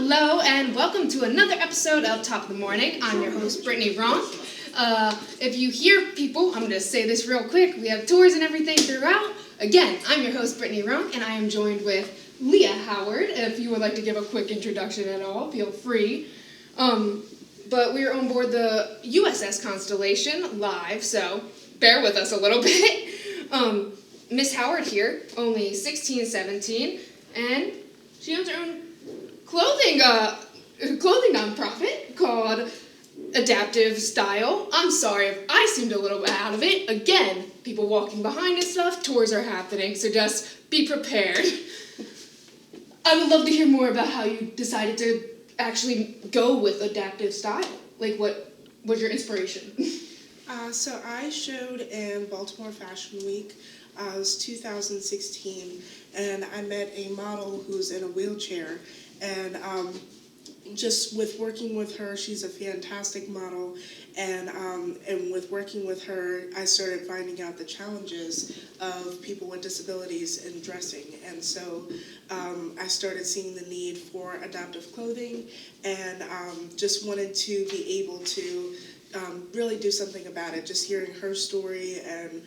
Hello and welcome to another episode of Top of the Morning. I'm your host, Brittany Runk. If you hear people, I'm going to say this real quick. We have tours and everything throughout. Again, I'm your host, Brittany Runk, and I am joined with Leah Howard. If you would like to give a quick introduction at all, feel free. But we're on board the USS Constellation live, so bear with us a little bit. Miss Howard here, only 16, 17, and she owns her own clothing nonprofit called Adaptive Style. I'm sorry if I seemed a little bit out of it. Again, people walking behind and stuff, tours are happening, so just be prepared. I would love to hear more about how you decided to actually go with Adaptive Style. Like, what was your inspiration? So I showed in Baltimore Fashion Week. It was 2016, and I met a model who's in a wheelchair, and just with working with her, she's a fantastic model, and with working with her, I started finding out the challenges of people with disabilities in dressing, and so I started seeing the need for adaptive clothing, and just wanted to be able to really do something about it, just hearing her story and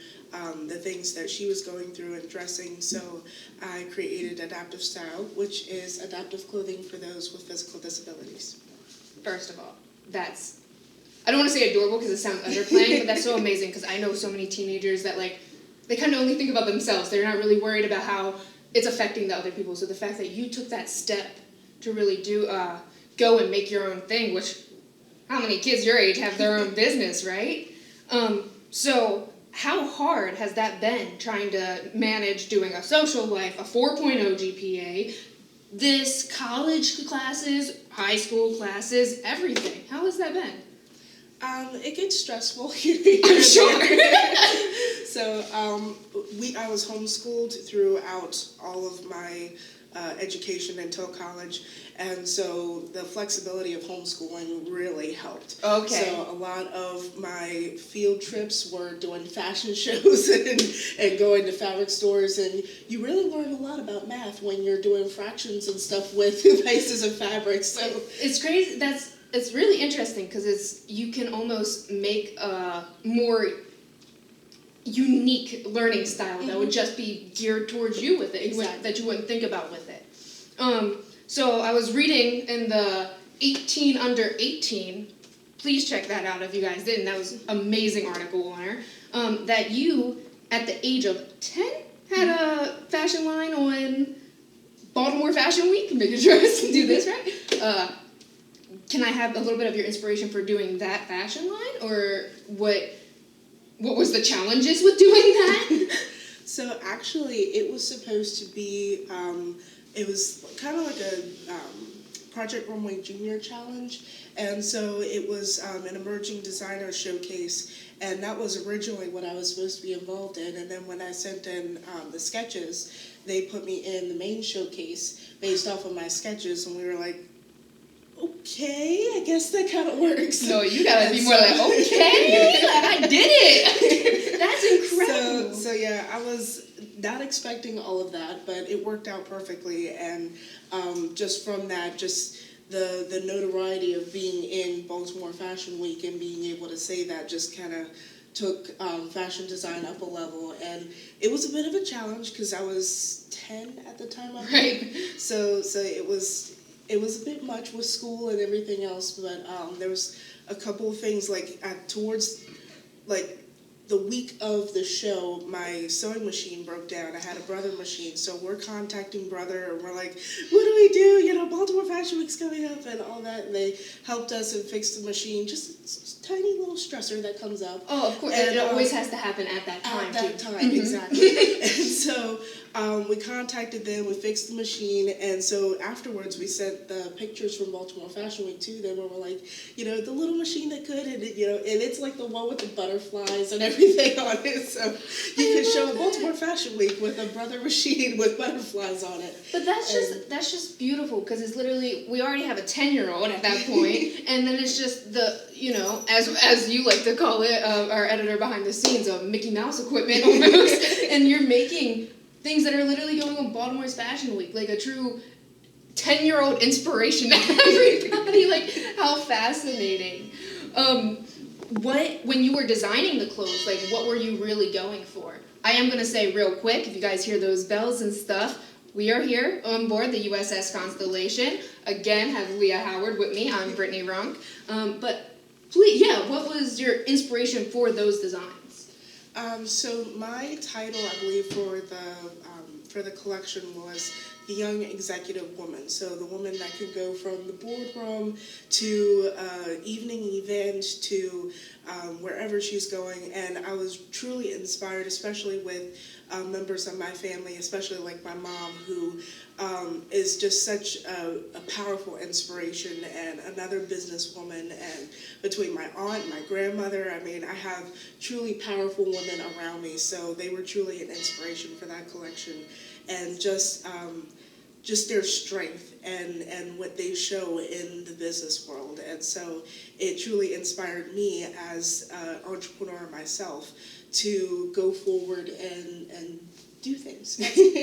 the things that she was going through in dressing. So I created Adaptive Style, which is adaptive clothing for those with physical disabilities. First of all, that's, I don't want to say adorable because it sounds underplaying, but that's so amazing because I know so many teenagers that, like, they kind of only think about themselves. They're not really worried about how it's affecting the other people. So the fact that you took that step to really go and make your own thing, which, how many kids your age have their own business, right? So how hard has that been, trying to manage doing a social life, a 4.0 GPA, this college classes, high school classes, everything? How has that been? It gets stressful. I'm sure. So I was homeschooled throughout all of my education until college, and so the flexibility of homeschooling really helped. Okay. So a lot of my field trips were doing fashion shows and going to fabric stores, and you really learn a lot about math when you're doing fractions and stuff with pieces of fabric. So it's crazy. It's really interesting because you can almost make a more unique learning style that would just be geared towards you with it, exactly. that you wouldn't think about with it. So I was reading in the 18 under 18, please check that out if you guys didn't, that was an amazing article on her, that you, at the age of 10, had a fashion line on Baltimore Fashion Week, making sure I do this right. Can I have a little bit of your inspiration for doing that fashion line, or what was the challenges with doing that? So actually, it was supposed to be, it was kind of like a Project Runway Junior Challenge, and so it was an emerging designer showcase, and that was originally what I was supposed to be involved in, and then when I sent in the sketches, they put me in the main showcase based off of my sketches, and we were like, okay, I guess that kind of works. No, you gotta be more like, okay, like I did it. That's incredible. So yeah, I was not expecting all of that, but it worked out perfectly. And just from that, just the notoriety of being in Baltimore Fashion Week and being able to say that just kind of took fashion design up a level. And it was a bit of a challenge because I was 10 at the time, I think. Right. So it was a bit much with school and everything else, but there was a couple of things, like towards the week of the show, my sewing machine broke down. I had a Brother machine, so we're contacting Brother, and we're like, what do we do? You know, Baltimore Fashion Week's coming up and all that, and they helped us and fixed the machine. Just a tiny little stressor that comes up. Oh, of course, and it always has to happen at that time. At that too. time, Mm-hmm. exactly. And so we contacted them, we fixed the machine, and so afterwards we sent the pictures from Baltimore Fashion Week to them, where we're like, you know, the little machine that could, and you know, and it's like the one with the butterflies and everything on it, so you could show a Baltimore Fashion Week with a Brother machine with butterflies on it. But that's just beautiful, because it's literally, we already have a 10-year-old at that point, and then it's just the, you know, as you like to call it, our editor behind the scenes, of Mickey Mouse equipment almost, and you're making things that are literally going on Baltimore's Fashion Week, like a true 10-year-old inspiration to everybody. Like, how fascinating. When you were designing the clothes, like, what were you really going for? I am going to say real quick, if you guys hear those bells and stuff, we are here on board the USS Constellation. Again, have Leah Howard with me. I'm Brittany Runk. But please, what was your inspiration for those designs? So my title, I believe, for the collection was the young executive woman. So the woman that could go from the boardroom to evening event to wherever she's going. And I was truly inspired, especially with members of my family, especially like my mom, who is just such a powerful inspiration and another businesswoman. And between my aunt and my grandmother, I mean, I have truly powerful women around me. So they were truly an inspiration for that collection. And just their strength and what they show in the business world. And so it truly inspired me as an entrepreneur myself to go forward and do things.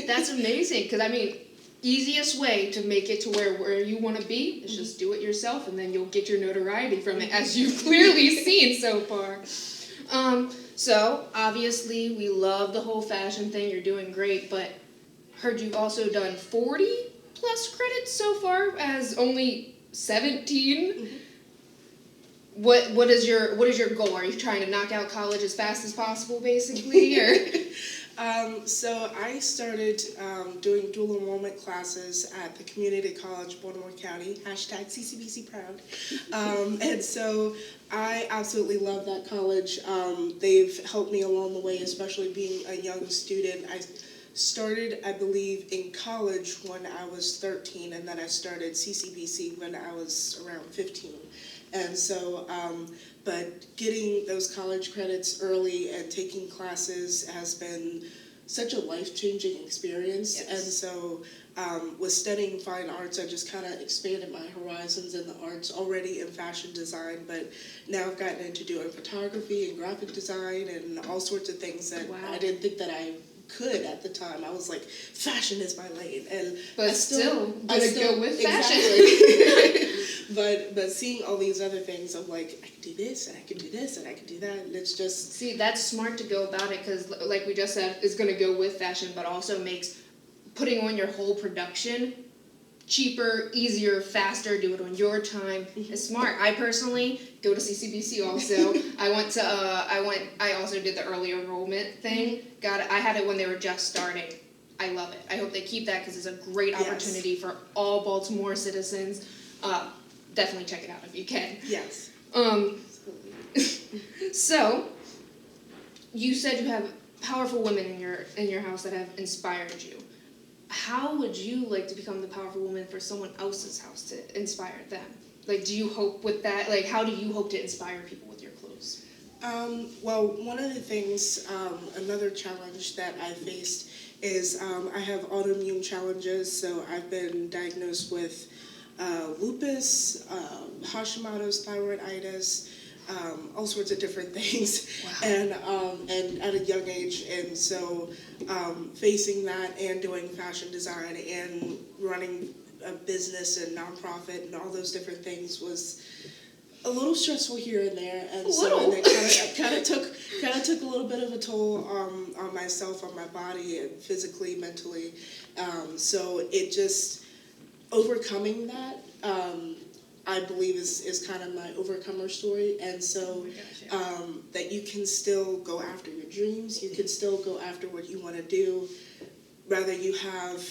That's amazing, because I mean, easiest way to make it to where you want to be is just do it yourself, and then you'll get your notoriety from it, as you've clearly seen so far. So obviously we love the whole fashion thing. You're doing great, but heard you've also done 40 plus credits so far as only 17. Mm-hmm. What is your goal? Are you trying to knock out college as fast as possible, basically, or? So I started doing dual enrollment classes at the community college, Baltimore County, #CCBC proud. And so I absolutely love that college. They've helped me along the way, especially being a young student. I started, I believe, in college when I was 13, and then I started CCBC when I was around 15. And so, but getting those college credits early and taking classes has been such a life-changing experience. Yes. And so with studying fine arts, I just kind of expanded my horizons in the arts, already in fashion design, but now I've gotten into doing photography and graphic design and all sorts of things that I didn't think that I could at the time. I was like, fashion is my lane, and but I still go with fashion. Exactly. But seeing all these other things, I'm like, I can do this, and I can do this, and I can do that, and it's just... See, that's smart to go about it, because like we just said, it's going to go with fashion, but also makes putting on your whole production cheaper, easier, faster, do it on your time. It's smart. I personally go to CCBC also. I also did the early enrollment thing. I had it when they were just starting. I love it. I hope they keep that, because it's a great opportunity for all Baltimore citizens. Definitely check it out if you can. Yes. So, you said you have powerful women in your house that have inspired you. How would you like to become the powerful woman for someone else's house to inspire them? Like, do you hope with that? Like, how do you hope to inspire people with your clothes? Well, one of the things, another challenge that I faced is I have autoimmune challenges. So I've been diagnosed with lupus, Hashimoto's thyroiditis, all sorts of different things. Wow. And at a young age, and so facing that and doing fashion design and running a business and nonprofit and all those different things was a little stressful here and there, and so it kind of took a little bit of a toll on myself, on my body, and physically, mentally. So it just overcoming that. I believe is kind of my overcomer story, and so that you can still go after your dreams, you can still go after what you want to do, whether you have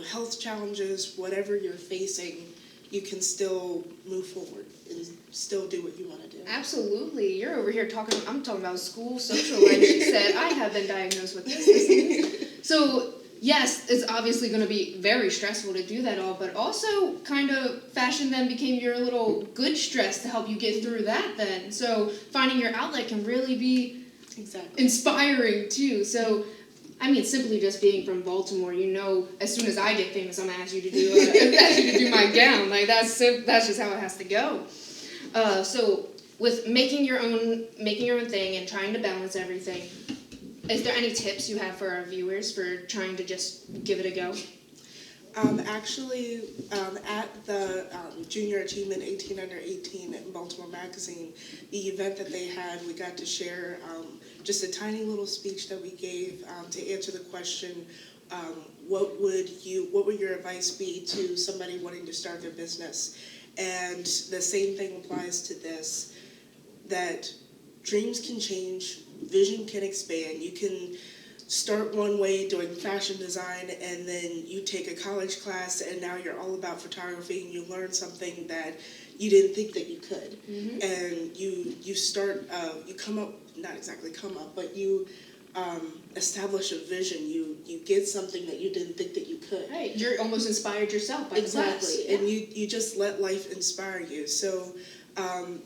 health challenges, whatever you're facing, you can still move forward and still do what you want to do. Absolutely. You're over here I'm talking about school, social life. She said, I have been diagnosed with this. So, yes, it's obviously going to be very stressful to do that all, but also kind of fashion then became your little good stress to help you get through that then. So finding your outlet can really be inspiring too. So, I mean, simply just being from Baltimore, as soon as I get famous, I'm going to ask you to do my gown. Like, that's just how it has to go. So with making your own thing and trying to balance everything, is there any tips you have for our viewers for trying to just give it a go? Actually, at the Junior Achievement 18 Under 18 in Baltimore Magazine, the event that they had, we got to share just a tiny little speech that we gave to answer the question, what would your advice be to somebody wanting to start their business? And the same thing applies to this, that dreams can change, vision can expand. You can start one way doing fashion design, and then you take a college class and now you're all about photography, and you learn something that you didn't think that you could. Mm-hmm. And you start, you come up, not exactly come up, but you establish a vision. You get something that you didn't think that you could. Right, you're almost inspired yourself by the class. Yeah. And you just let life inspire you. So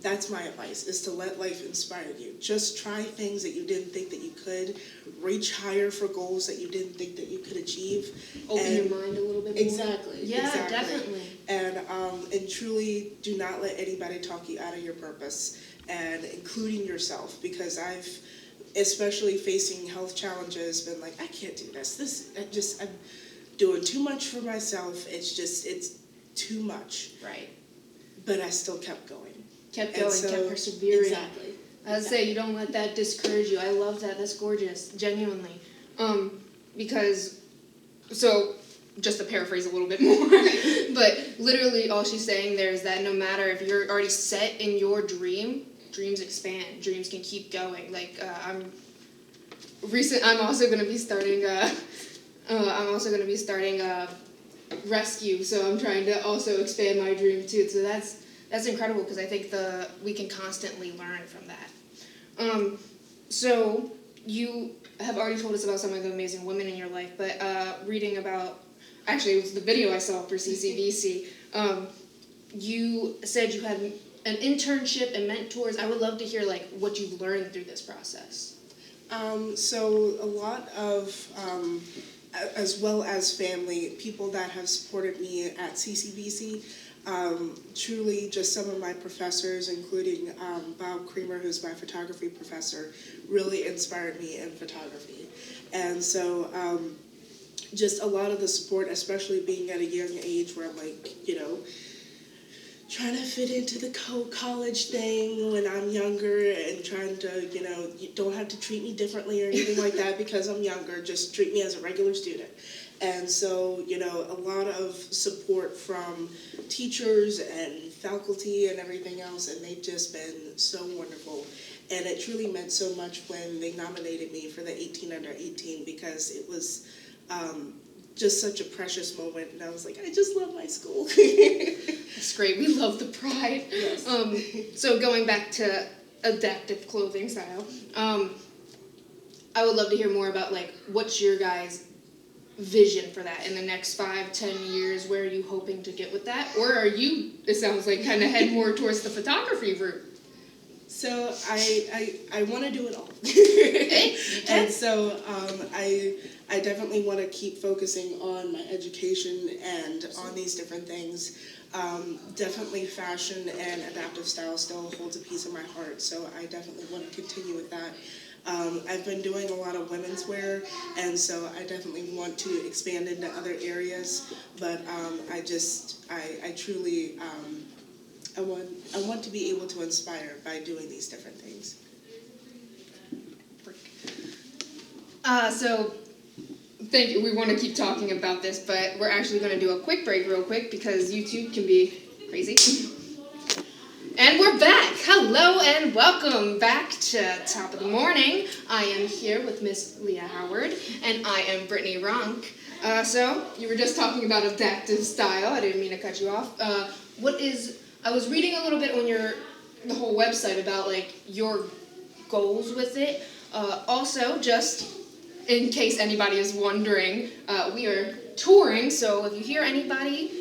that's my advice, is to let life inspire you. Just try things that you didn't think that you could. Reach higher for goals that you didn't think that you could achieve. Open your mind a little bit more. Exactly. Yeah, exactly. definitely. And truly do not let anybody talk you out of your purpose, and including yourself, because I've, especially facing health challenges, been like, I can't do this. I'm doing too much for myself. It's too much. Right. But I still kept going. Kept persevering. Exactly. I would say you don't let that discourage you. I love that. That's gorgeous, genuinely. Because, so, just to paraphrase a little bit more, but literally all she's saying there is that no matter if you're already set in your dream, dreams expand. Dreams can keep going. Like, I'm also going to be starting rescue, so I'm trying to also expand my dream too. So that's incredible, because I think we can constantly learn from that. So you have already told us about some of the amazing women in your life, but reading about, actually it was the video I saw for CCBC, you said you had an internship and mentors. I would love to hear like what you've learned through this process. So a lot of, as well as family, people that have supported me at CCBC, truly just some of my professors, including Bob Creamer, who's my photography professor, really inspired me in photography. And so just a lot of the support, especially being at a young age where I'm like, trying to fit into the college thing when I'm younger, and trying to, you don't have to treat me differently or anything like that because I'm younger, just treat me as a regular student. And so, a lot of support from teachers and faculty and everything else, and they've just been so wonderful. And it truly meant so much when they nominated me for the 18 Under 18, because it was just such a precious moment, and I was like, I just love my school. That's great. We love the pride. Yes. So going back to adaptive clothing style, I would love to hear more about like what's your guys' vision for that in the next 5-10 years. Where are you hoping to get with that, or are you? It sounds like kind of head more towards the photography route. So I want to do it all. Okay. And so I definitely want to keep focusing on my education and on these different things. Definitely fashion and adaptive style still holds a piece of my heart, so I definitely want to continue with that. I've been doing a lot of women's wear, and so I definitely want to expand into other areas, but I truly I want to be able to inspire by doing these different things. So thank you. We want to keep talking about this, but we're actually going to do a quick break real quick because YouTube can be crazy. And we're back. Hello and welcome back to Top of the Morning. I am here with Miss Leah Howard, and I am Brittany Runk. So you were just talking about adaptive style. I didn't mean to cut you off. I was reading a little bit on the whole website about like your goals with it. Also, just in case anybody is wondering, we are touring, so if you hear anybody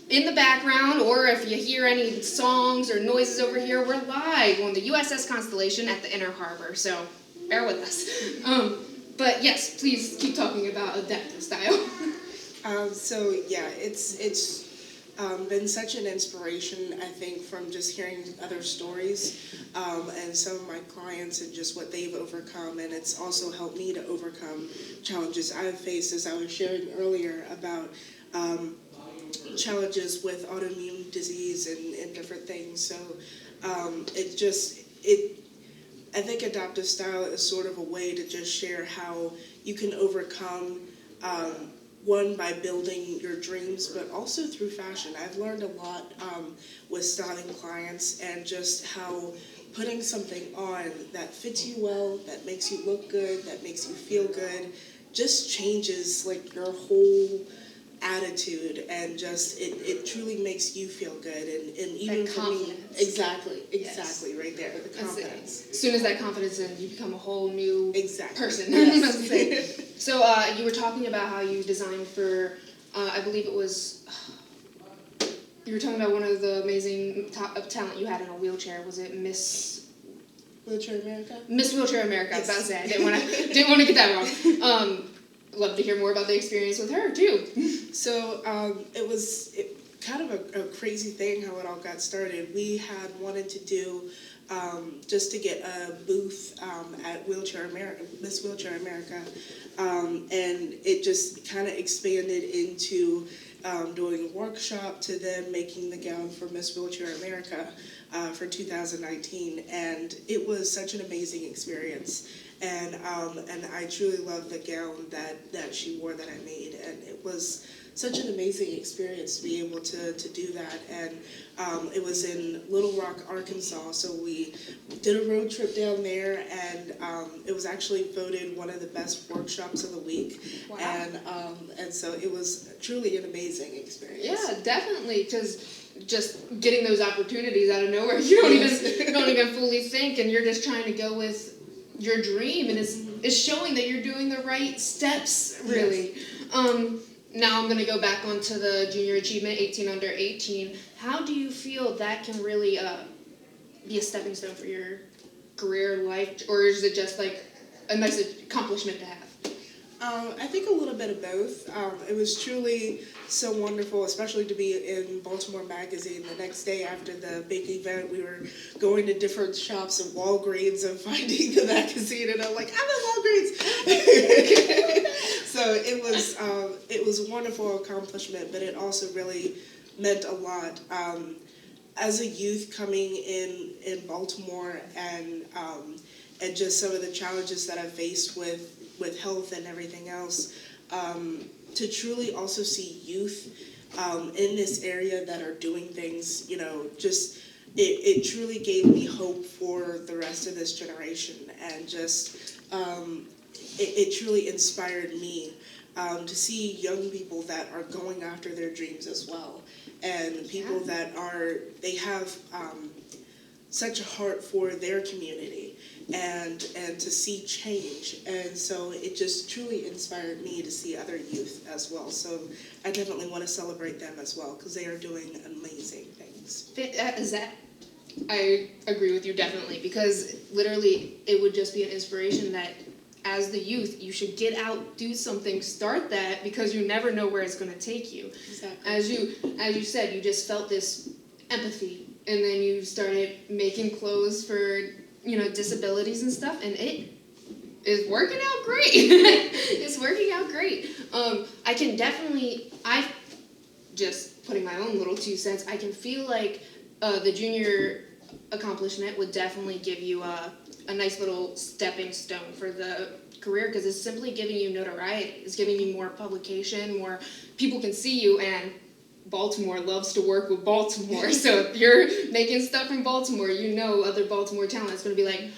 in the background, or if you hear any songs or noises over here, we're live on the USS Constellation at the Inner Harbor, so bear with us. But yes, please keep talking about adaptive style. So yeah, it's been such an inspiration, I think, from just hearing other stories and some of my clients and just what they've overcome, and it's also helped me to overcome challenges I've faced, as I was sharing earlier about challenges with autoimmune disease and different things. So I think adaptive style is sort of a way to just share how you can overcome, one, by building your dreams, but also through fashion. I've learned a lot with styling clients, and just how putting something on that fits you well, that makes you look good, that makes you feel good, just changes like your whole attitude, and just it truly makes you feel good, and even that for confidence. me, exactly, Yes. right there, the confidence. As soon as that confidence in, you become a whole new person. Yes. So you were talking about how you designed for, I believe it was, you were talking about one of the amazing talent you had in a wheelchair. Was it Miss Wheelchair America? Miss Wheelchair America? Yes. I was about to say, I didn't want to get that wrong. Love to hear more about the experience with her too. So it was kind of a crazy thing how it all got started. We had wanted to do just to get a booth at Miss Wheelchair America, and it just kind of expanded into doing a workshop to then making the gown for Miss Wheelchair America for 2019, and it was such an amazing experience. And I truly loved the gown that she wore that I made, and it was such an amazing experience to be able to do that. And it was in Little Rock, Arkansas, so we did a road trip down there, and it was actually voted one of the best workshops of the week. Wow. And so it was truly an amazing experience. Yeah, definitely, because just getting those opportunities out of nowhere, you don't even fully think, and you're just trying to go with your dream, and it's showing that you're doing the right steps, really. Yes. Now I'm going to go back onto the junior achievement, 18 under 18. How do you feel that can really be a stepping stone for your career life, or is it just like a nice accomplishment to have? I think a little bit of both. It was truly so wonderful, especially to be in Baltimore Magazine. The next day after the big event, we were going to different shops at Walgreens and finding the magazine, and I'm like, I'm at Walgreens! So it was a wonderful accomplishment, but it also really meant a lot. As a youth coming in Baltimore, and just some of the challenges that I faced with health and everything else, to truly also see youth in this area that are doing things, just it truly gave me hope for the rest of this generation, and just it truly inspired me to see young people that are going after their dreams as well, and people that they have such a heart for their community, and to see change. And so it just truly inspired me to see other youth as well. So I definitely want to celebrate them as well, because they are doing amazing things. I agree with you definitely, because literally it would just be an inspiration that as the youth, you should get out, do something, start that, because you never know where it's going to take you. Exactly. As you said, you just felt this empathy, and then you started making clothes for, disabilities and stuff, and it is working out great. It's working out great. I just putting my own little 2 cents, I can feel like the junior accomplishment would definitely give you a nice little stepping stone for the career, because it's simply giving you notoriety. It's giving you more publication, more people can see you, and Baltimore loves to work with Baltimore. So if you're making stuff in Baltimore, other Baltimore talent is going to be like,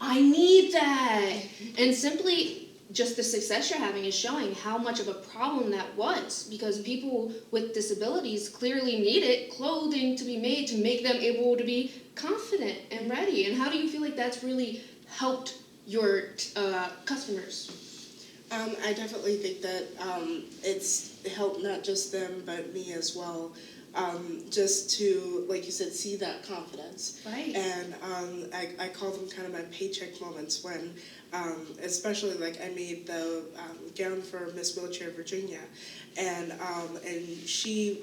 I need that. And simply just the success you're having is showing how much of a problem that was, because people with disabilities clearly needed clothing to be made to make them able to be confident and ready. And how do you feel like that's really helped your customers? I definitely think that it's helped not just them, but me as well. Just to, like you said, see that confidence. Right. And I call them kind of my paycheck moments when, especially like I made the gown for Miss Wheelchair Virginia, and she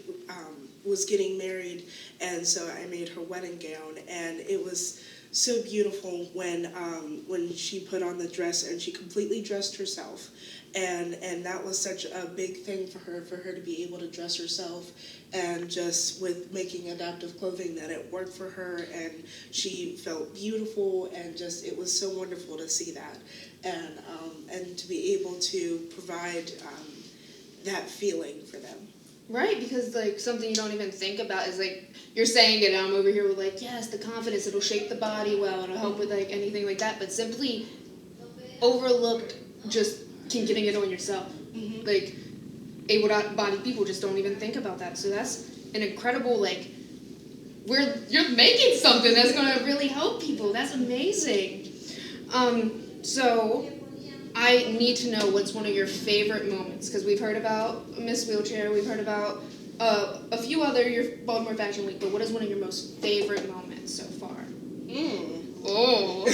was getting married, and so I made her wedding gown, and it was so beautiful when she put on the dress, and she completely dressed herself, and that was such a big thing for her to be able to dress herself, and just with making adaptive clothing that it worked for her, and she felt beautiful, and just it was so wonderful to see that, and to be able to provide that feeling for them. Right, because like something you don't even think about is like you're saying it, I'm over here with like, yes, the confidence, it'll shape the body well, it'll help with like anything like that, but simply overlooked just getting it on yourself. Mm-hmm. Like able-bodied people just don't even think about that. So that's an incredible, like, you're making something that's going to really help people. That's amazing. So I need to know what's one of your favorite moments, because we've heard about Miss Wheelchair, we've heard about a few other your Baltimore Fashion Week, but what is one of your most favorite moments so far? Oh.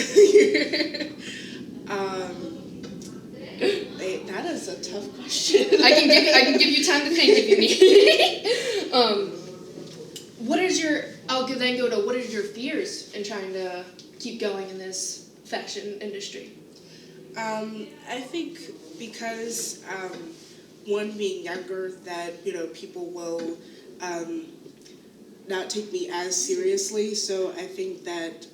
That is a tough question. I can give you time to think if you need. I'll then go to what is your fears in trying to keep going in this fashion industry? I think because one, being younger, that people will not take me as seriously. So I think that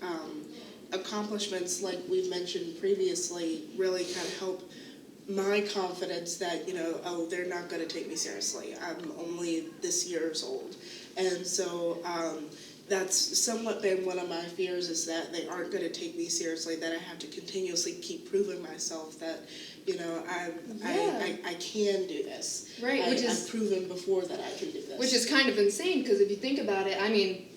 accomplishments like we've mentioned previously really kind of help my confidence that they're not going to take me seriously. I'm only this years old, and so that's somewhat been one of my fears, is that they aren't going to take me seriously, that I have to continuously keep proving myself that I can do this. Right, I've proven before that I can do this. Which is kind of insane, because if you think about it, I mean,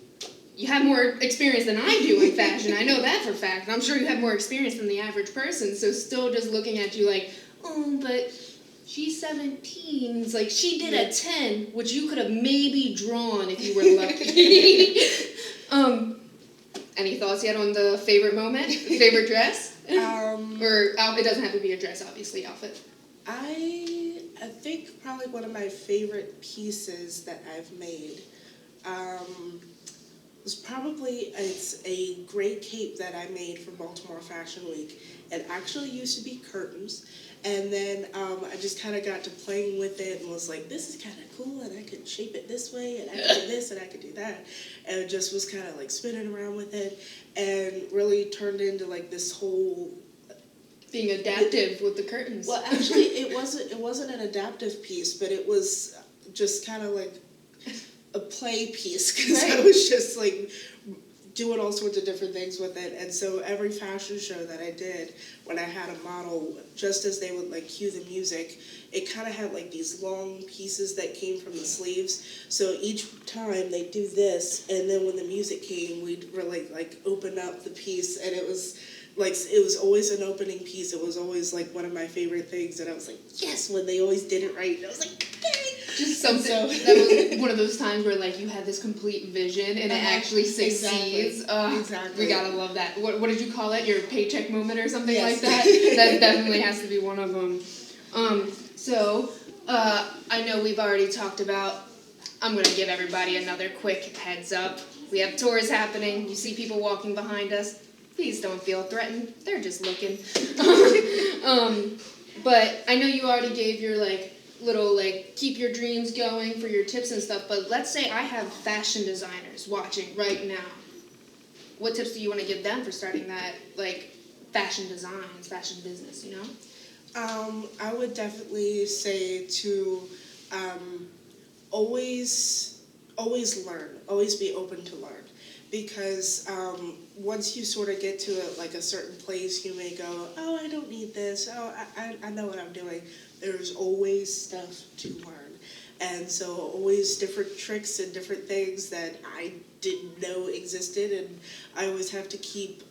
you have more experience than I do in fashion. I know that for a fact. And I'm sure you have more experience than the average person. So still just looking at you like, oh, but she's 17. It's like she did a 10, which you could have maybe drawn if you were lucky. Any thoughts yet on the favorite moment? Favorite dress? Or it doesn't have to be a dress, obviously, outfit. I think probably one of my favorite pieces that I've made was probably, it's a great cape that I made for Baltimore Fashion Week. It actually used to be curtains, and then I just kind of got to playing with it and was like, this is kind of cool, and I could shape it this way, and I could do this, and I could do that, and just was kind of like spinning around with it, and really turned into like this whole being adaptive with the curtains. Well, actually, it wasn't an adaptive piece, but it was just kind of like a play piece, because I was just like doing all sorts of different things with it. And so every fashion show that I did, when I had a model, just as they would like cue the music, it kind of had like these long pieces that came from the sleeves. So each time they'd do this, and then when the music came, we'd really like open up the piece, and it was like, it was always an opening piece. It was always like one of my favorite things, and I was like, yes, when they always did it right. And I was like, yay! Just something. That was one of those times where like you had this complete vision and it actually succeeds. Exactly. We gotta love that. What did you call it? Your paycheck moment or something like that? That definitely has to be one of them. So I know we've already talked about, I'm gonna give everybody another quick heads up. We have tours happening. You see people walking behind us. Please don't feel threatened. They're just looking. But I know you already gave your little keep your dreams going for your tips and stuff, but let's say I have fashion designers watching right now. What tips do you want to give them for starting that fashion designs, fashion business, I would definitely say to always learn, always be open to learn. Because once you sort of get to a certain place, you may go, oh, I don't need this. Oh, I know what I'm doing. There's always stuff to learn. And so always different tricks and different things that I didn't know existed. And I always have to keep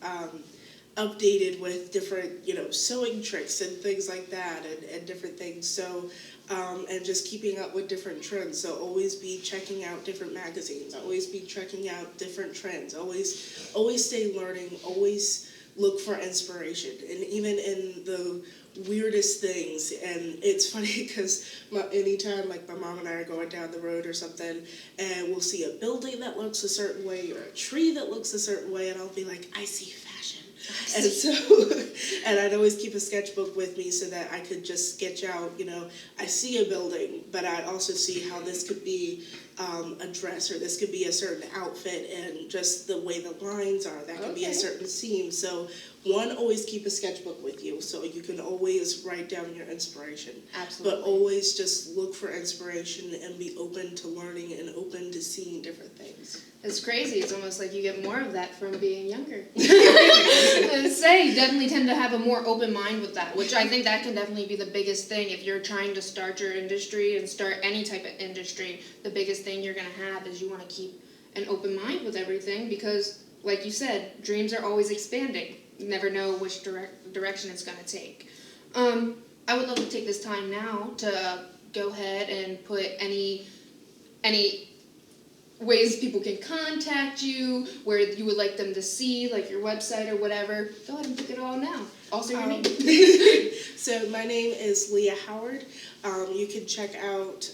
updated with different, sewing tricks and things like that, and different things. So, and just keeping up with different trends. So always be checking out different magazines. Always be checking out different trends. Always stay learning. Always look for inspiration. And even in the weirdest things. And it's funny because anytime my mom and I are going down the road or something, and we'll see a building that looks a certain way or a tree that looks a certain way, and I'll be like, I see fashion. And so, and I'd always keep a sketchbook with me so that I could just sketch out, I see a building, but I also see how this could be a dress, or this could be a certain outfit, and just the way the lines are, that could be a certain seam. So one, always keep a sketchbook with you so you can always write down your inspiration. Absolutely. But always just look for inspiration and be open to learning and open to seeing different things. It's crazy. It's almost like you get more of that from being younger. I'd say you definitely tend to have a more open mind with that, which I think that can definitely be the biggest thing if you're trying to start your industry and start any type of industry. The biggest thing you're going to have is you want to keep an open mind with everything because, like you said, dreams are always expanding. You never know which direction it's going to take. I would love to take this time now to go ahead and put any ways people can contact you, where you would like them to see, like your website or whatever. Go ahead and pick it all now. Also your name. So my name is Leah Howard. You can check out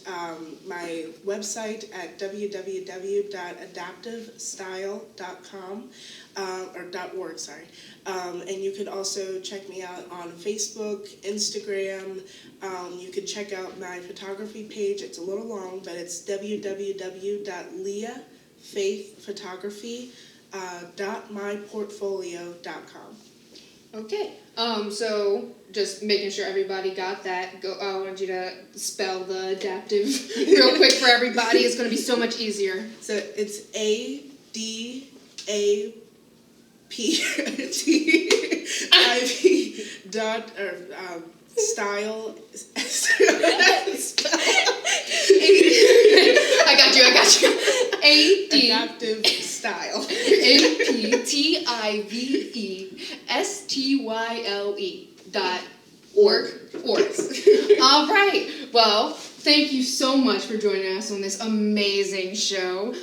my website at www.adaptivestyle.com or .org, sorry. And you can also check me out on Facebook, Instagram. You can check out my photography page. It's a little long, but it's www.leahfaithphotography.myportfolio.com. Okay. So just making sure everybody got that. I want you to spell the adaptive real quick for everybody. It's going to be so much easier. So it's ADAPTIV style. I got you. Adaptive style. ADAPTIVESTYLE.org. All right. Well, thank you so much for joining us on this amazing show.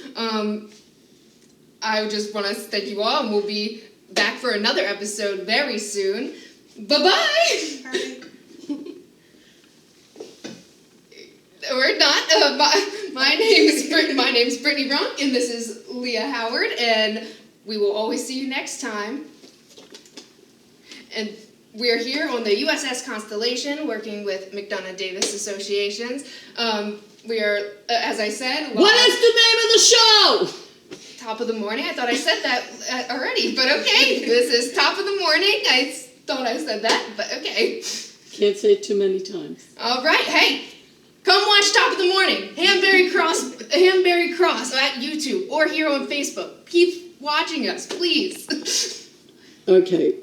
I just want to thank you all, and we'll be back for another episode very soon. Bye-bye. Bye. We're not. My name's Brittany Runk, and this is Leah Howard, and we will always see you next time. And we're here on the USS Constellation, working with McDonough Davis Associations. We are, as I said, what is the name of the show? Top of the Morning. I thought I said that already, but okay. This is Top of the Morning. I thought I said that, but okay. Can't say it too many times. All right. Hey, come watch Top of the Morning. Hanbury Cross at YouTube or here on Facebook. Keep watching us, please. Okay.